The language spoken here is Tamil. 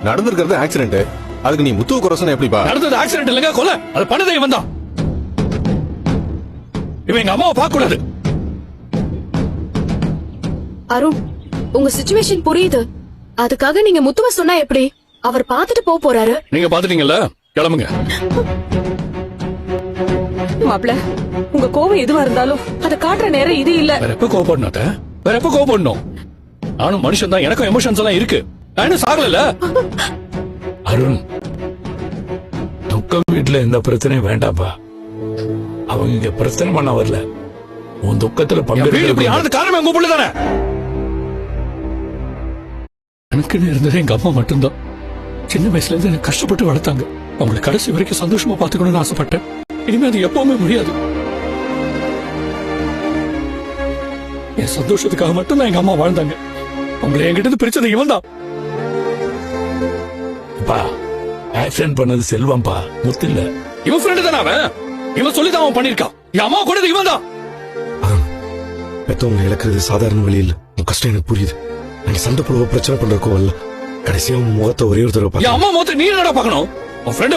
நடந்திருக்கிறது ஆக்சிடென்ட். அதுக்கு நீ முத்துவ குறைசன எப்படிப்பா? நடந்தது ஆக்சிடென்ட் இல்லங்க, கொலை. அது பண்ணதே இவன் தான். இவன் எங்க அம்மாவை பார்க்க கூடாது. அருண், உங்க சிச்சுவேஷன் புரியுது. அதுக்காக நீங்க முத்துவ சொன்னா எப்படி? அவர் பார்த்துட்டு போறாரு. நீங்க பாத்துட்டீங்கல்ல, கிளம்புங்க. மாப்ள, உங்க கோவம் எதுவா இருந்தாலும் அதை காட்டுற நேரம் இது இல்ல. வேற எப்ப கோவப்படணும்? வேற எப்ப கோவப்படணும்? நானும் மனுஷன் தான், எனக்கும் எமோஷன்ஸ் எல்லாம் இருக்கு. நான் என்ன சாகல. அருண், துக்கம் வீட்டுல எந்த பிரச்சனையும் வேண்டாப்பா. அவங்க இங்க பிரச்சனை பண்ண வரல, உன் துக்கத்துல இப்படி ஆனது காரணம் உங்க புள்ள தானே. எனக்குன்னு இருந்தது எங்க அம்மா மட்டும்தான். சின்ன வயசுல இருந்து எனக்கு கஷ்டப்பட்டு வளர்த்தாங்க. அவங்களை கடைசி வரைக்கும் சந்தோஷமா பாத்துக்கணும்னு ஆசைப்பட்டேன். இனிமே அது எப்பவுமே முடியாது. என் சந்தோஷத்துக்காக மட்டும்தான் எங்க அம்மா வாழ்ந்தாங்க. அவங்களை என்கிட்ட பிரிச்சது இவன் தான். ஆக்சிடென்ட் பண்ணது செல்வம்பா, முத்து இல்ல. இவன் ஃப்ரெண்டு தானே அவன். இவன் சொல்லிதான் அவன் பண்ணிருக்கான். என் அம்மா கூட இவன் தான். பெத்தவங்க இழக்கிறது சாதாரண வழி இல்ல. உன் கஷ்டம் எனக்கு புரியுது. நீங்க சண்டை போடுவ பிரச்சனை பண்றதுக்கோ வரல. கடைசியா முகத்தை ஒரே ஒரு தடவை என் அம்மா முகத்தை நீ என்னடா பாக்கணும்? உன் ஃப்ரெண்ட்